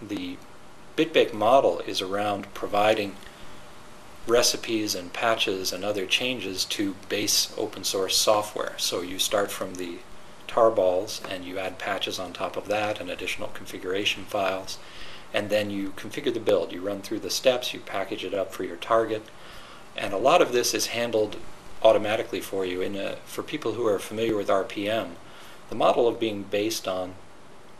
The BitBake model is around providing recipes and patches and other changes to base open source software. So you start from the tarballs and you add patches on top of that and additional configuration files, and then you configure the build. You run through the steps, you package it up for your target, and a lot of this is handled automatically for you. For people who are familiar with RPM, the model of being based on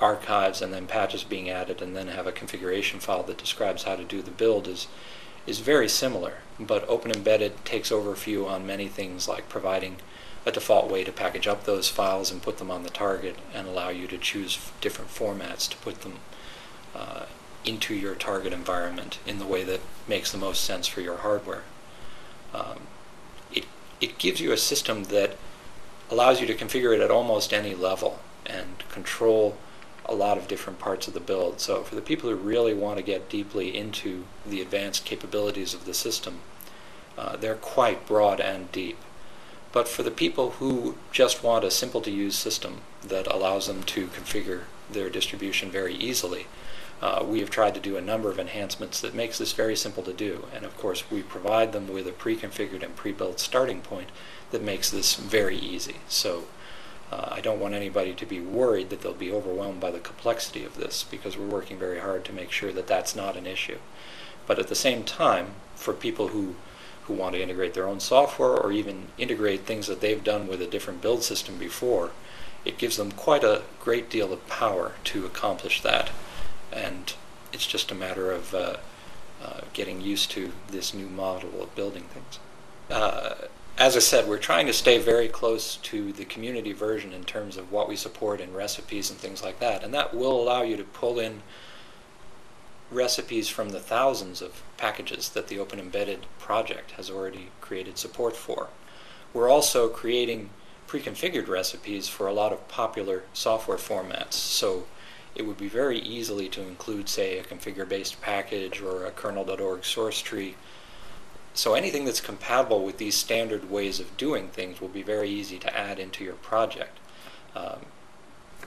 archives and then patches being added and then have a configuration file that describes how to do the build is very similar, but Open Embedded takes over for you on many things, like providing a default way to package up those files and put them on the target and allow you to choose different formats to put them into your target environment in the way that makes the most sense for your hardware. It gives you a system that allows you to configure it at almost any level and control a lot of different parts of the build. So for the people who really want to get deeply into the advanced capabilities of the system, they're quite broad and deep. But for the people who just want a simple to use system that allows them to configure their distribution very easily, we have tried to do a number of enhancements that makes this very simple to do. And of course we provide them with a pre-configured and pre-built starting point that makes this very easy. So I don't want anybody to be worried that they'll be overwhelmed by the complexity of this, because we're working very hard to make sure that that's not an issue. But at the same time, for people who want to integrate their own software or even integrate things that they've done with a different build system before, it gives them quite a great deal of power to accomplish that. And it's just a matter of getting used to this new model of building things. As I said, we're trying to stay very close to the community version in terms of what we support in recipes and things like that, and that will allow you to pull in recipes from the thousands of packages that the Open Embedded project has already created support for. We're also creating pre-configured recipes for a lot of popular software formats, so it would be very easily to include, say, a configure-based package or a kernel.org source tree. So anything that's compatible with these standard ways of doing things will be very easy to add into your project.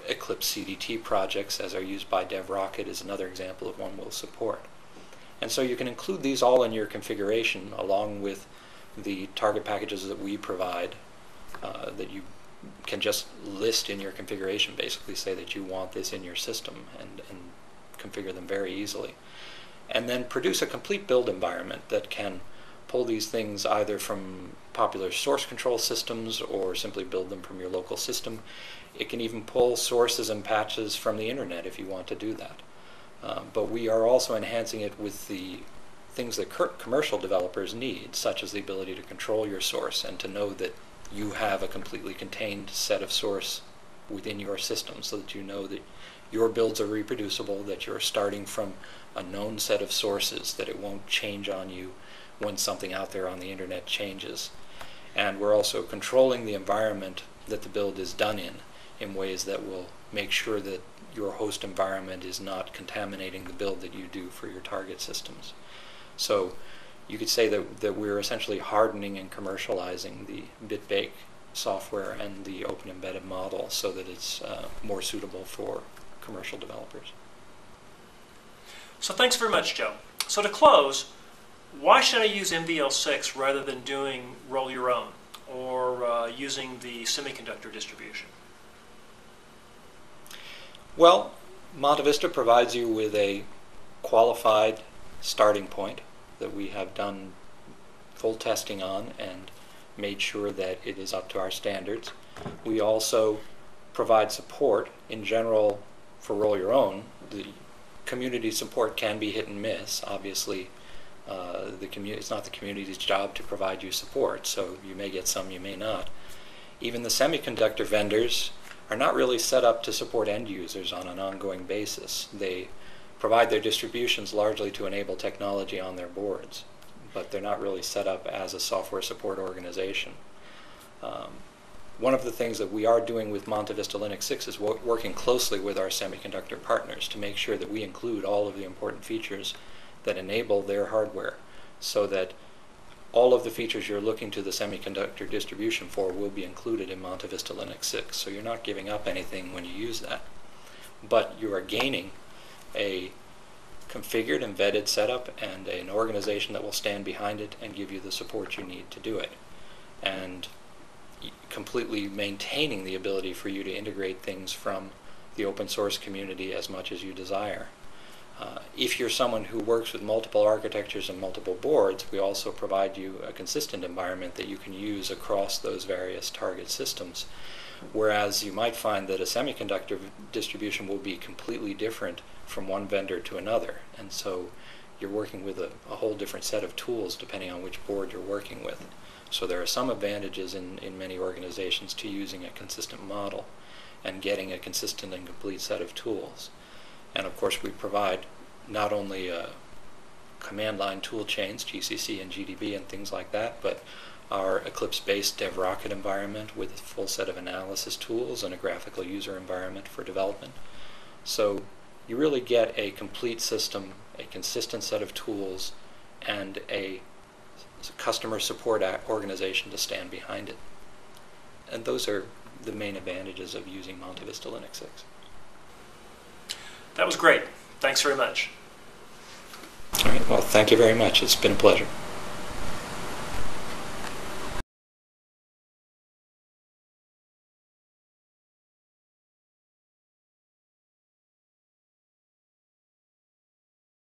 Eclipse CDT projects, as are used by DevRocket, is another example of one we'll support. And so you can include these all in your configuration along with the target packages that we provide that you can just list in your configuration, basically say that you want this in your system and configure them very easily. And then produce a complete build environment that can pull these things either from popular source control systems or simply build them from your local system. It can even pull sources and patches from the internet if you want to do that. But we are also enhancing it with the things that commercial developers need, such as the ability to control your source and to know that you have a completely contained set of source within your system, so that you know that your builds are reproducible, that you're starting from a known set of sources, that it won't change on you when something out there on the internet changes. And we're also controlling the environment that the build is done in ways that will make sure that your host environment is not contaminating the build that you do for your target systems. So you could say that we're essentially hardening and commercializing the BitBake software and the Open Embedded model so that it's more suitable for commercial developers. So thanks very much, Joe. So to close, why should I use MVL6 rather than doing roll your own or using the semiconductor distribution? Well, MontaVista provides you with a qualified starting point that we have done full testing on and made sure that it is up to our standards. We also provide support in general for roll your own. The community support can be hit and miss. Obviously, it's not the community's job to provide you support, so you may get some, you may not. Even the semiconductor vendors are not really set up to support end users on an ongoing basis. They provide their distributions largely to enable technology on their boards, but they're not really set up as a software support organization. One of the things that we are doing with MontaVista Linux 6 is working closely with our semiconductor partners to make sure that we include all of the important features that enable their hardware, so that all of the features you're looking to the semiconductor distribution for will be included in MontaVista Linux 6. So you're not giving up anything when you use that, but you are gaining a configured and vetted setup and an organization that will stand behind it and give you the support you need to do it. And completely maintaining the ability for you to integrate things from the open source community as much as you desire. If you're someone who works with multiple architectures and multiple boards, we also provide you a consistent environment that you can use across those various target systems. Whereas you might find that a semiconductor distribution will be completely different from one vendor to another. And so you're working with a whole different set of tools depending on which board you're working with. So there are some advantages in many organizations to using a consistent model and getting a consistent and complete set of tools. And of course we provide not only command line tool chains, GCC and GDB and things like that, but our Eclipse-based DevRocket environment with a full set of analysis tools and a graphical user environment for development. So you really get a complete system, a consistent set of tools, and a customer support organization to stand behind it. And those are the main advantages of using MontaVista Linux 6. That was great. Thanks very much. All right, well, thank you very much. It's been a pleasure.